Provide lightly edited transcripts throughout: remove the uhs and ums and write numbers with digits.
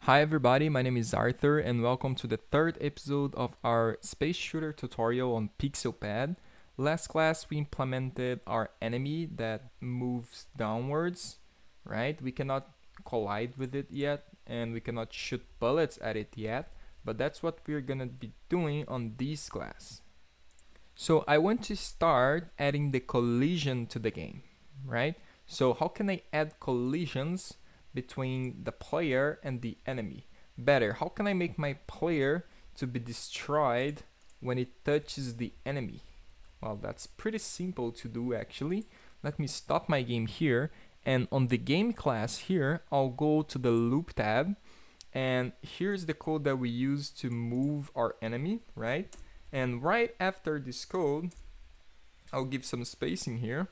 Hi everybody, my name is Arthur and welcome to the third episode of our space shooter tutorial on PixelPAD. Last class we implemented our enemy that moves downwards, right? We cannot collide with it yet and we cannot shoot bullets at it yet, but that's what we're gonna be doing on this class. So I want to start adding the collision to the game, right? So how can I add collisions between the player and the enemy? Better, how can I make my player to be destroyed when it touches the enemy? Well, that's pretty simple to do actually. Let me stop my game here, and on the game class here, I'll go to the loop tab, and here's the code that we use to move our enemy, right? And right after this code, I'll give some spacing here.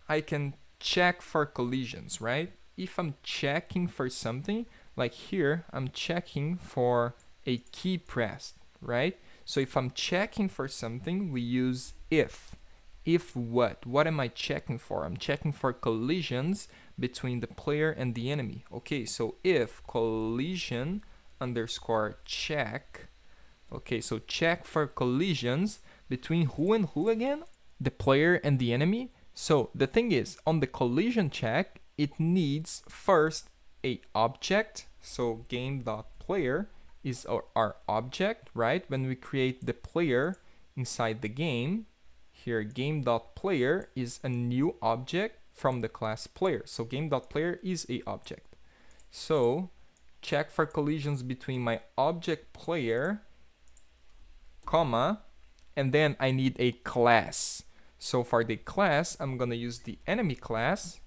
I can check for collisions, right? If I'm checking for something, like here, I'm checking for a key pressed, right? So if I'm checking for something, we use if. If what? What am I checking for? I'm checking for collisions between the player and the enemy. Okay, so if collision underscore check. Okay, so check for collisions between who and who again? The player and the enemy. So the thing is, on the collision check, it needs first a object. So game.player is our object, right? When we create the player inside the game, here game.player is a new object from the class player. So game.player is a object. So check for collisions between my object player, comma, and then I need a class. So for the class, I'm gonna use the enemy class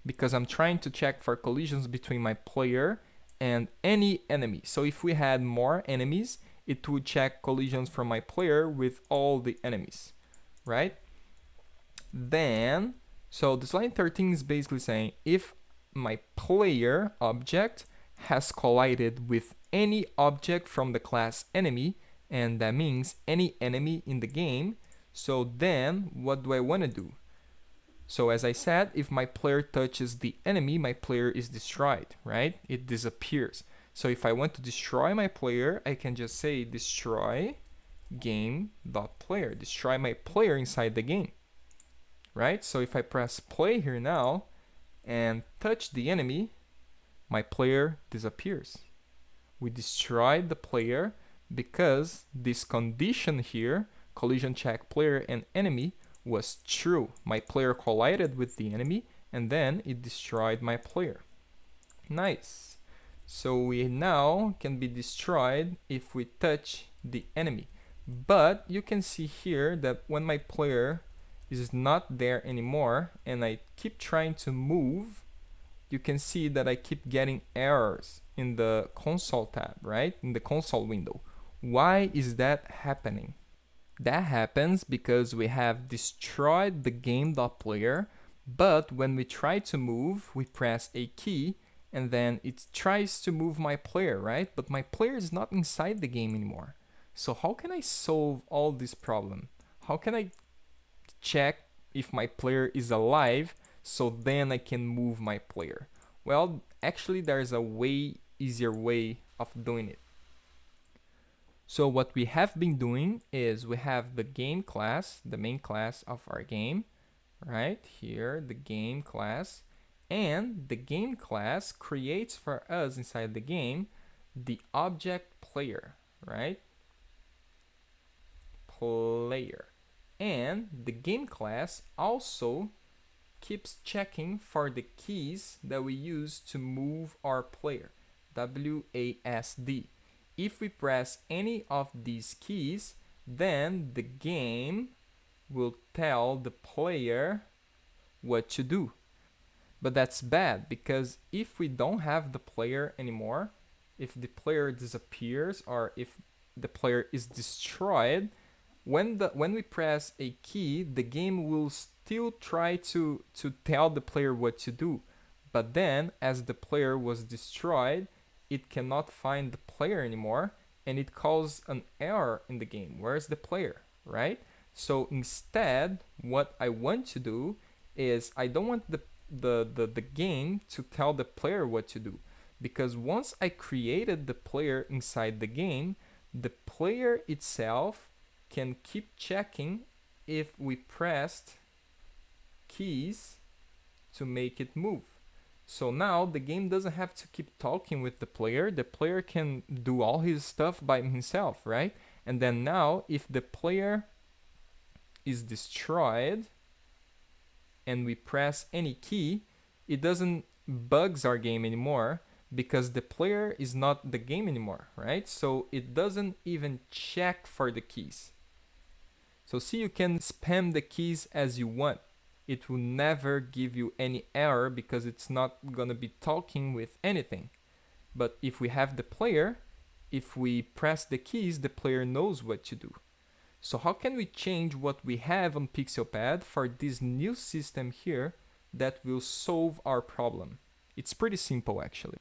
because I'm trying to check for collisions between my player and any enemy. So if we had more enemies, it would check collisions from my player with all the enemies, right? Then, so this line 13 is basically saying if my player object has collided with any object from the class enemy, and that means any enemy in the game, so then what do I want to do? So as I said, if my player touches the enemy, my player is destroyed, right? It disappears. So if I want to destroy my player, I can just say destroy game.player, destroy my player inside the game, right? So if I press play here now and touch the enemy, my player disappears. We destroyed the player because this condition here, collision check player and enemy, was true. My player collided with the enemy and then it destroyed my player. Nice. So we now can be destroyed if we touch the enemy. But you can see here that when my player is not there anymore and I keep trying to move, you can see that I keep getting errors in the console tab, right? In the console window. Why is that happening? That happens because we have destroyed the game.player, but when we try to move, we press a key and then it tries to move my player, right? But my player is not inside the game anymore. So how can I solve all this problem? How can I check if my player is alive so then I can move my player? Well, actually there's a way easier way of doing it. So what we have been doing is we have the game class, the main class of our game, right? Here, the game class. And the game class creates for us inside the game the object player, right? Player. And the game class also keeps checking for the keys that we use to move our player, WASD. If we press any of these keys, then the game will tell the player what to do. But that's bad because if we don't have the player anymore, if the player disappears or if the player is destroyed, when we press a key, the game will still try to tell the player what to do. But then, as the player was destroyed, it cannot find the player anymore and it causes an error in the game. Where's the player, right? So instead, what I want to do is I don't want the game to tell the player what to do. because once I created the player inside the game, the player itself can keep checking if we pressed keys to make it move. So now the game doesn't have to keep talking with the player can do all his stuff by himself, right? And then now if the player is destroyed and we press any key, it doesn't bugs our game anymore because the player is not the game anymore, right? So it doesn't even check for the keys. So see, you can spam the keys as you want. It will never give you any error because it's not gonna be talking with anything. But if we have the player, if we press the keys, the player knows what to do. So how can we change what we have on PixelPAD for this new system here that will solve our problem? It's pretty simple actually.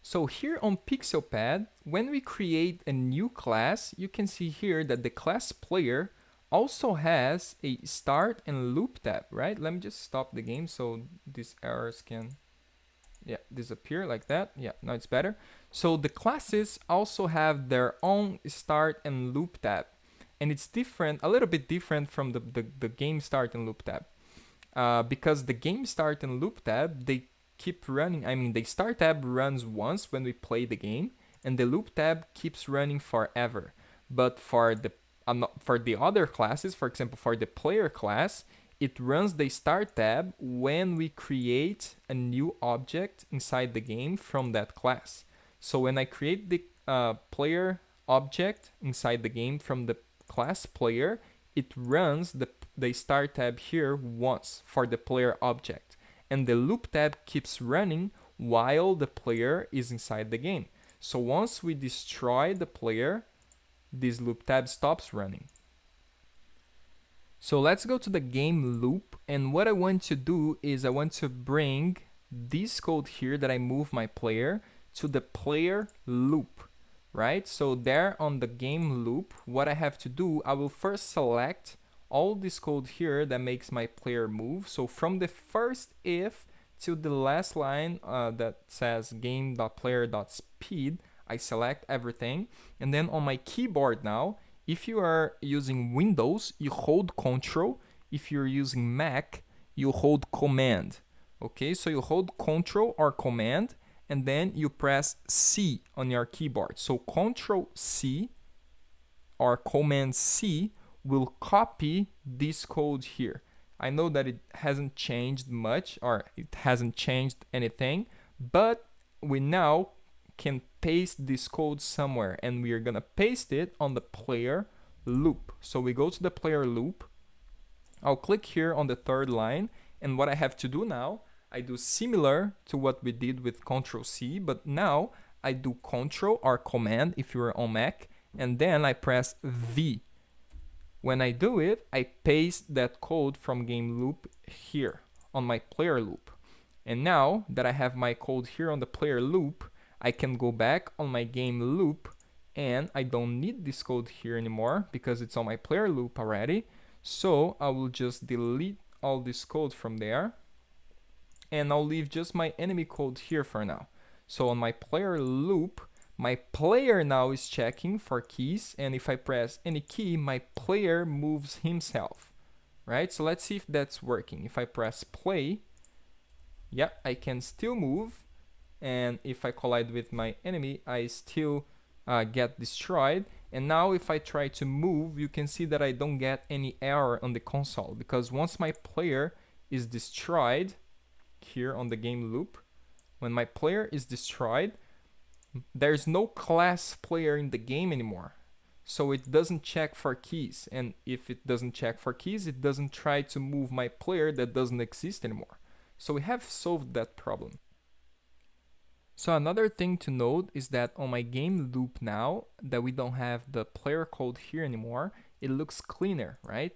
So here on PixelPAD, when we create a new class, you can see here that the class player also has a start and loop tab, right? Let me just stop the game so these errors can disappear like that. Yeah, now it's better. So the classes also have their own start and loop tab, and it's different, a little bit different from the game start and loop tab, because the game start and loop tab, they keep running. I mean, the start tab runs once when we play the game, and the loop tab keeps running forever. But for the other classes, for example, for the player class, it runs the start tab when we create a new object inside the game from that class. So when I create the player object inside the game from the class player, it runs the start tab here once for the player object. And the loop tab keeps running while the player is inside the game. So once we destroy the player, this loop tab stops running. So let's go to the game loop, and what I want to do is I want to bring this code here that I move my player to the player loop, right? So there on the game loop, what I have to do, I will first select all this code here that makes my player move. So from the first if to the last line that says game.player.speed, I select everything. And then on my keyboard now, if you are using Windows, you hold Control. If you're using Mac, you hold Command. Okay, so you hold Control or Command, and then you press C on your keyboard. So Control C or Command C will copy this code here. I know that it hasn't changed much, or it hasn't changed anything, but we now can paste this code somewhere, and we are gonna paste it on the player loop. So we go to the player loop. I'll click here on the third line, and what I have to do now, I do similar to what we did with Control C, but now I do Control or Command if you're on Mac, and then I press V. When I do it, I paste that code from game loop here on my player loop. And now that I have my code here on the player loop, I can go back on my game loop, and I don't need this code here anymore because it's on my player loop already. So I will just delete all this code from there, and I'll leave just my enemy code here for now. So on my player loop, my player now is checking for keys, and if I press any key, my player moves himself, right? So let's see if that's working. If I press play, yeah, I can still move, and if I collide with my enemy, I still get destroyed. And now if I try to move, you can see that I don't get any error on the console, because once my player is destroyed here on the game loop, when my player is destroyed, there's no class player in the game anymore. So it doesn't check for keys, and if it doesn't check for keys, it doesn't try to move my player that doesn't exist anymore. So we have solved that problem. So another thing to note is that on my game loop now, that we don't have the player code here anymore, it looks cleaner, right?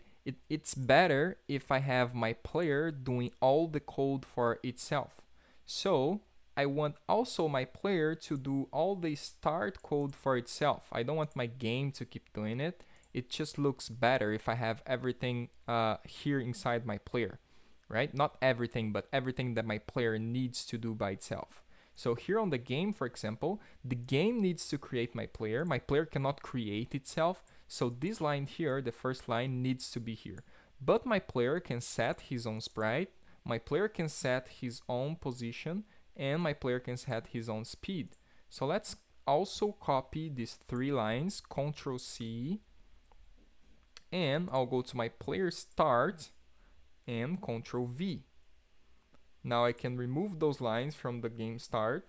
It's better if I have my player doing all the code for itself. So I want also my player to do all the start code for itself. I don't want my game to keep doing it. It just looks better if I have everything here inside my player, right? Not everything, but everything that my player needs to do by itself. So here on the game, for example, the game needs to create my player. My player cannot create itself. So this line here, the first line, needs to be here. But my player can set his own sprite. My player can set his own position. And my player can set his own speed. So let's also copy these 3 lines, Ctrl C, and I'll go to my player start and Ctrl V. Now I can remove those lines from the game start.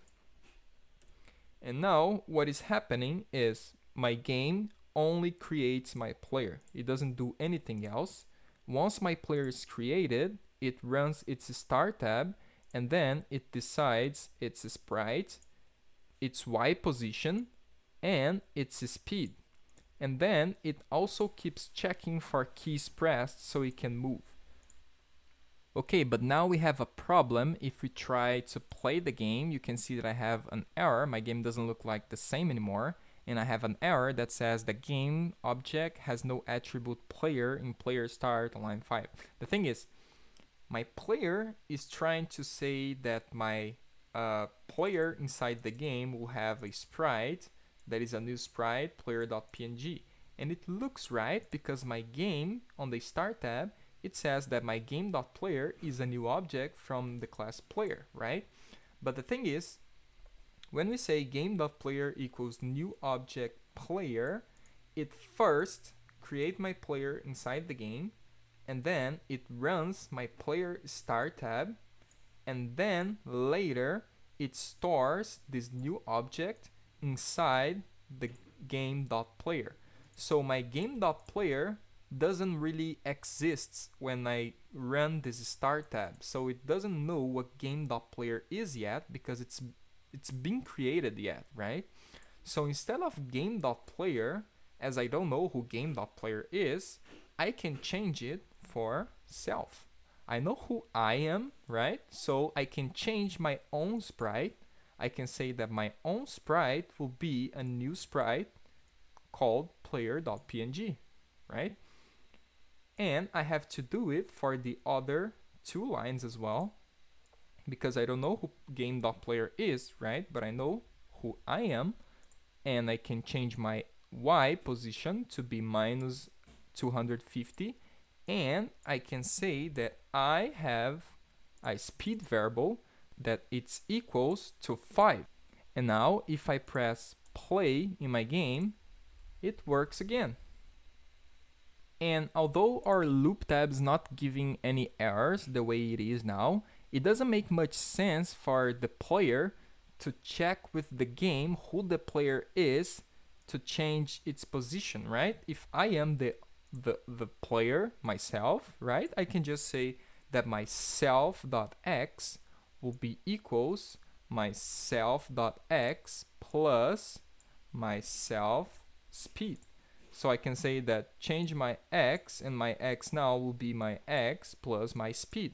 And now what is happening is my game only creates my player. It doesn't do anything else. Once my player is created, it runs its start tab, and then it decides its sprite, its Y position, and its speed. And then it also keeps checking for keys pressed so it can move. Okay, but now we have a problem. If we try to play the game, you can see that I have an error. My game doesn't look like the same anymore. And I have an error that says the game object has no attribute player in player start on line 5. The thing is, my player is trying to say that my player inside the game will have a sprite that is a new sprite, player.png. And it looks right because my game on the start tab, it says that my game.player is a new object from the class player, right? But the thing is, when we say game.player equals new object player, it first creates my player inside the game, and then it runs my player start tab, and then later it stores this new object inside the game.player. So my game.player doesn't really exist when I run this start tab. So it doesn't know what game.player is yet because it's been created yet, right? So instead of game.player, as I don't know who game.player is, I can change it for self. I know who I am, right? So I can change my own sprite. I can say that my own sprite will be a new sprite called player.png, right? And I have to do it for the other 2 lines as well, because I don't know who game.player is, right? But I know who I am, and I can change my Y position to be minus 250, and I can say that I have a speed variable that it's equals to 5. And now if I press play in my game, it works again. And although our loop tab is not giving any errors the way it is now, it doesn't make much sense for the player to check with the game who the player is to change its position, right? If I am the player myself, right? I can just say that my self.x will be equals my self.x plus my self speed. So I can say that change my x, and my x now will be my x plus my speed.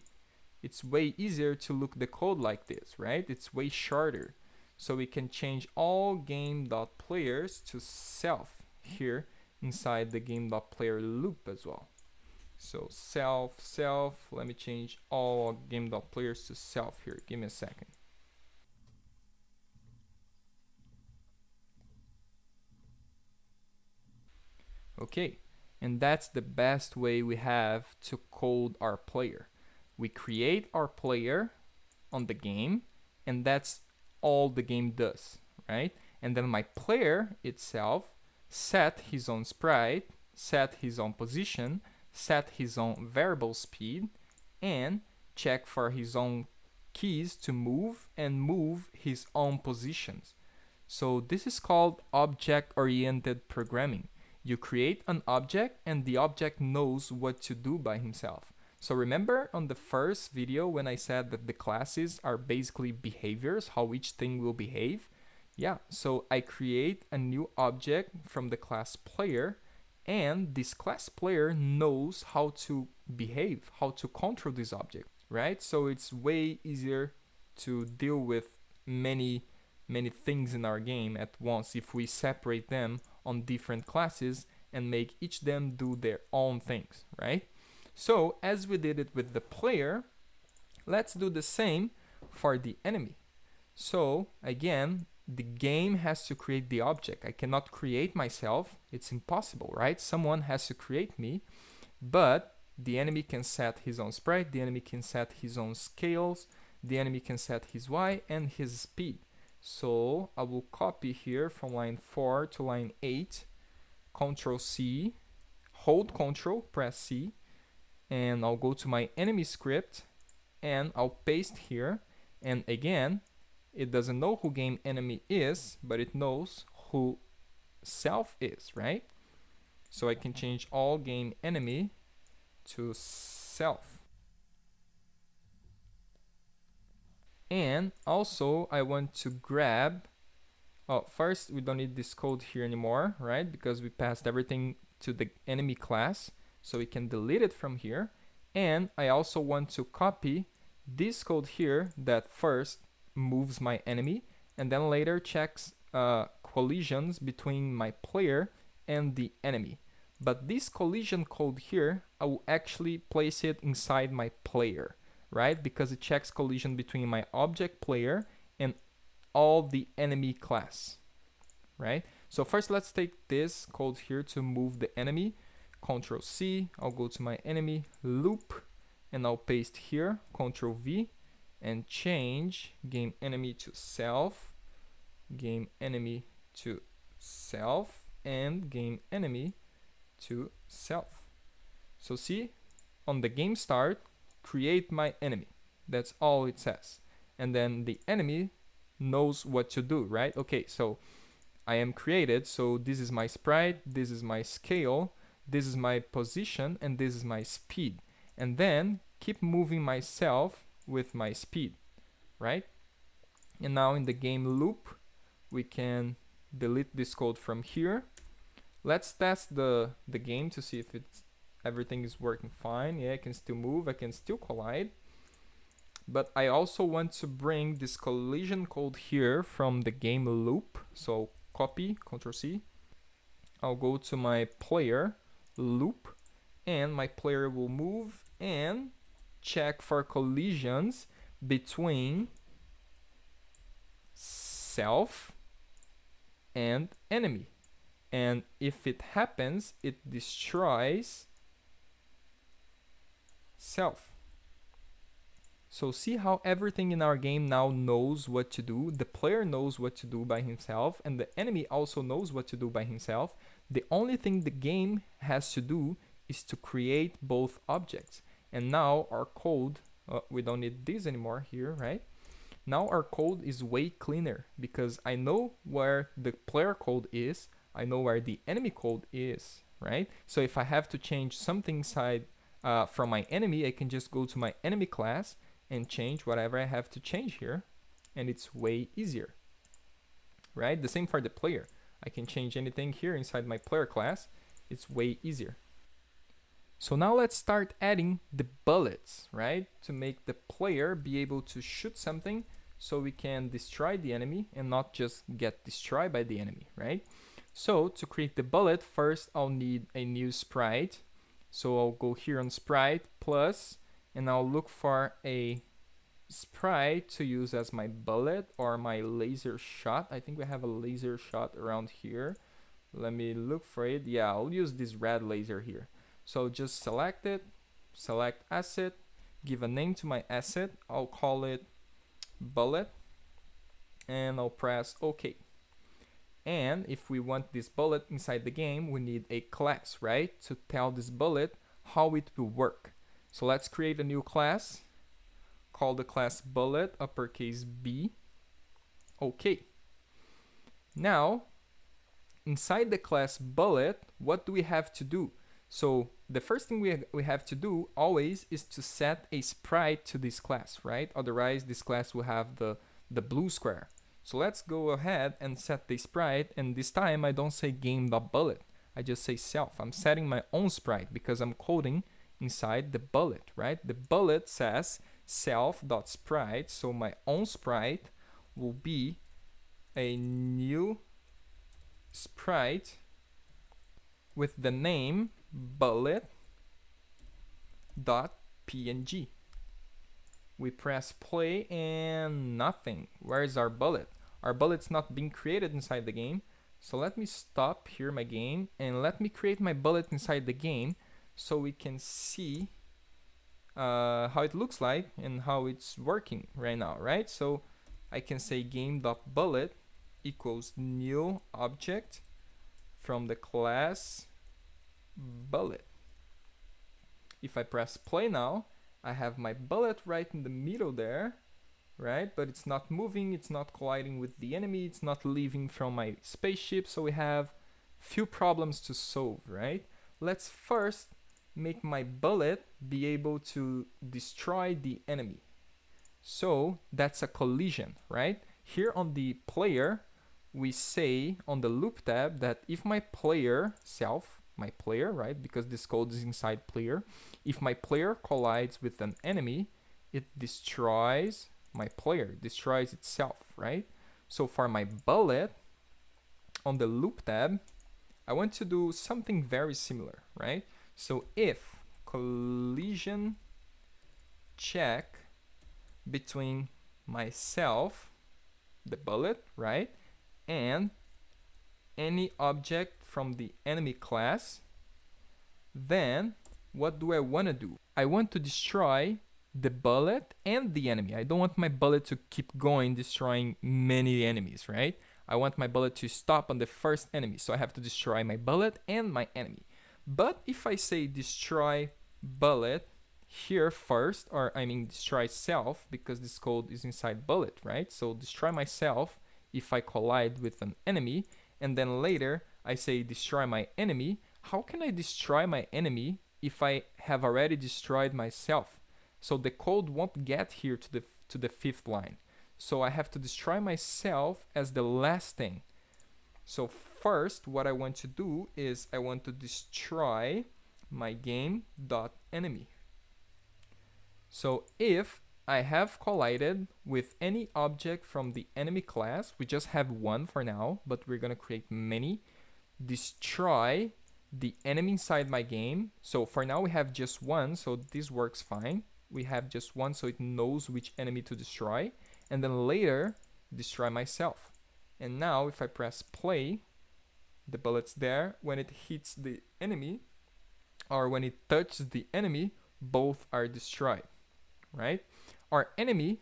It's way easier to look the code like this, right? It's way shorter. So we can change all game.players to self here inside the game.player loop as well. So self, let me change all game.players to self here. Give me a second. Okay, and that's the best way we have to code our player. We create our player on the game, and that's all the game does, right? And then my player itself set his own sprite, set his own position, set his own variable speed, and check for his own keys to move and move his own positions. So this is called object-oriented programming. You create an object and the object knows what to do by himself. So remember on the first video when I said that the classes are basically behaviors, how each thing will behave? Yeah, so I create a new object from the class player, and this class player knows how to behave, how to control this object, right? So it's way easier to deal with many things in our game at once if we separate them on different classes and make each them do their own things, right? So as we did it with the player, let's do the same for the enemy. So again, the game has to create the object. I cannot create myself. It's impossible, right? Someone has to create me, but the enemy can set his own sprite, the enemy can set his own scales, the enemy can set his Y and his speed. So I will copy here from line 4 to line 8, Control C, hold Control, press C, and I'll go to my enemy script and I'll paste here. And again, it doesn't know who game enemy is, but it knows who self is, right? So I can change all game enemy to self. And also I want to grab, first we don't need this code here anymore, right? Because we passed everything to the enemy class, so we can delete it from here. And I also want to copy this code here that first moves my enemy and then later checks collisions between my player and the enemy. But this collision code here, I will actually place it inside my player, right? Because it checks collision between my object player and all the enemy class, right? So first let's take this code here to move the enemy. Control C, I'll go to my enemy loop and I'll paste here, Control V, and change game enemy to self, game enemy to self, and game enemy to self. So see, on the game start, create my enemy. That's all it says. And then the enemy knows what to do, right? Okay, so I am created, so this is my sprite, this is my scale, this is my position, and this is my speed. And then keep moving myself with my speed, right? And now in the game loop, we can delete this code from here. Let's test the game to see if everything is working fine. Yeah, I can still move, I can still collide. But I also want to bring this collision code here from the game loop. So copy, Ctrl C. I'll go to my player loop and my player will move and check for collisions between self and enemy. And if it happens, it destroys self. So see how everything in our game now knows what to do. The player knows what to do by himself, and the enemy also knows what to do by himself. The only thing the game has to do is to create both objects. And now our code, we don't need this anymore here, right? Now our code is way cleaner because I know where the player code is, I know where the enemy code is, right? So if I have to change something inside from my enemy, I can just go to my enemy class and change whatever I have to change here, and it's way easier, right? The same for the player. I can change anything here inside my player class. It's way easier. So now let's start adding the bullets, right? To make the player be able to shoot something so we can destroy the enemy and not just get destroyed by the enemy, right? So to create the bullet, first I'll need a new sprite. So I'll go here on sprite plus, and I'll look for a sprite to use as my bullet or my laser shot. I think we have a laser shot around here. Let me look for it. Yeah, I'll use this red laser here. So just select it, select asset, give a name to my asset. I'll call it bullet, and I'll press OK. And if we want this bullet inside the game, we need a class, right? To tell this bullet how it will work. So let's create a new class. Call the class bullet, uppercase B. OK. Now, inside the class bullet, what do we have to do? So the first thing we have to do always is to set a sprite to this class, right? Otherwise, this class will have the blue square. So let's go ahead and set the sprite, and this time I don't say game.bullet. I just say self. I'm setting my own sprite because I'm coding inside the bullet, right? The bullet says self.sprite, so my own sprite will be a new sprite with the name bullet.png, We press play and nothing. Where is our bullet? Our bullet's not being created inside the game. So let me stop here my game and let me create my bullet inside the game so we can see how it looks like and how it's working right now, right? So I can say game.bullet equals new object from the class bullet. If I press play now, I have my bullet right in the middle there, right? But it's not moving, it's not colliding with the enemy, it's not leaving from my spaceship, so we have few problems to solve, right? Let's first make my bullet be able to destroy the enemy. So that's a collision, right? Here on the player, we say on the loop tab that if my player self, my player, right? Because this code is inside player. If my player collides with an enemy, it destroys my player, destroys itself, right? So for my bullet, on the loop tab, I want to do something very similar, right? So if collision check between myself, the bullet, right, and any object from the enemy class, then what do I want to do? I want to destroy the bullet and the enemy. I don't want my bullet to keep going destroying many enemies, right? I want my bullet to stop on the first enemy, so I have to destroy my bullet and my enemy. But if I say destroy bullet here first, or I mean destroy self, because this code is inside bullet, right? So destroy myself if I collide with an enemy, and then later I say destroy my enemy. How can I destroy my enemy if I have already destroyed myself? So the code won't get here to the fifth line. So I have to destroy myself as the last thing. So first, what I want to do is I want to destroy my game.enemy. So if I have collided with any object from the enemy class, we just have one for now, but we're gonna create many, destroy the enemy inside my game. So for now we have just one, so this works fine. We have just one, so it knows which enemy to destroy, and then later destroy myself. And now if I press play, the bullet's there. When it hits the enemy, or when it touches the enemy, both are destroyed, right? Our enemy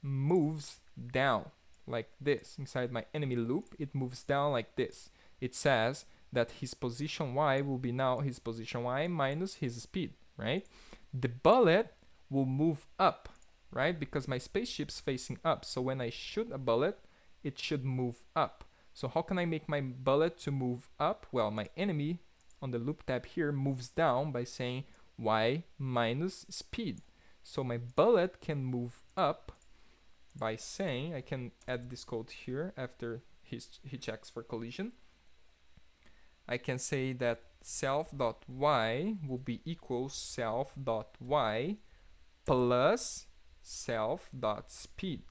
moves down like this. Inside my enemy loop, it moves down like this. It says that his position Y will be now his position Y minus his speed, right? The bullet will move up, right? Because my spaceship's facing up. So when I shoot a bullet, it should move up. So how can I make my bullet to move up? Well, my enemy on the loop tab here moves down by saying Y minus speed. So my bullet can move up by saying, I can add this code here after he checks for collision. I can say that self.y will be equals self.y plus self.speed.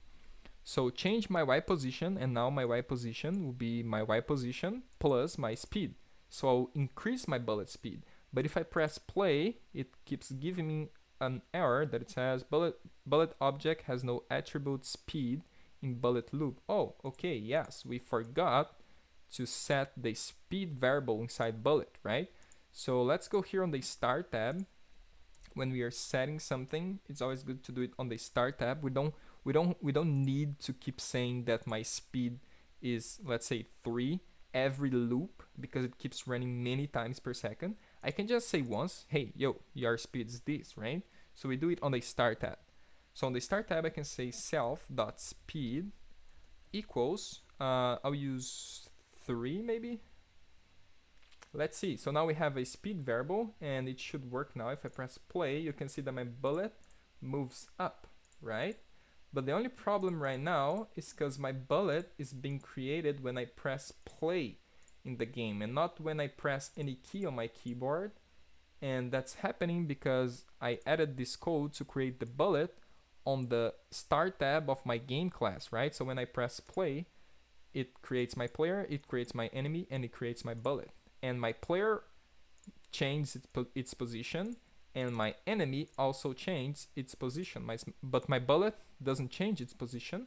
So change my y position, and now my y position will be my y position plus my speed. So I'll increase my bullet speed. But if I press play, it keeps giving me an error that it says bullet object has no attribute speed in bullet loop. Oh, okay, yes, we forgot to set the speed variable inside bullet, right? So let's go here on the start tab. When we are setting something, it's always good to do it on the start tab. We don't need to keep saying that my speed is, let's say, 3 every loop, because it keeps running many times per second. I can just say once, hey, yo, your speed is this, right? So we do it on the start tab. So on the start tab, I can say self.speed equals, I'll use 3 maybe. Let's see. So now we have a speed variable, and it should work now. If I press play, you can see that my bullet moves up, right? But the only problem right now is because my bullet is being created when I press play in the game, and not when I press any key on my keyboard. And that's happening because I added this code to create the bullet on the start tab of my game class, right? So when I press play, it creates my player, it creates my enemy, and it creates my bullet. And my player changes its position, and my enemy also changed its position. But my bullet doesn't change its position.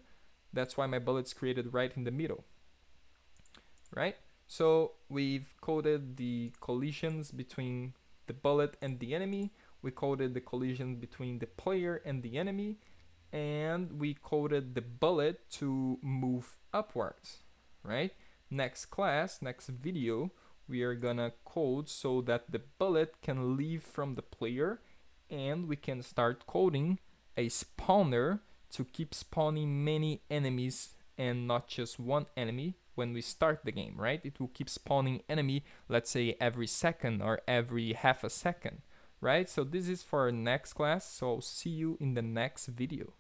That's why my bullet's created right in the middle, right? So we've coded the collisions between the bullet and the enemy. We coded the collision between the player and the enemy, and we coded the bullet to move upwards, right? Next class, next video, we are gonna code so that the bullet can leave from the player, and we can start coding a spawner to keep spawning many enemies and not just one enemy when we start the game, right? It will keep spawning enemy, let's say every second or every half a second, right? So this is for our next class, so I'll see you in the next video.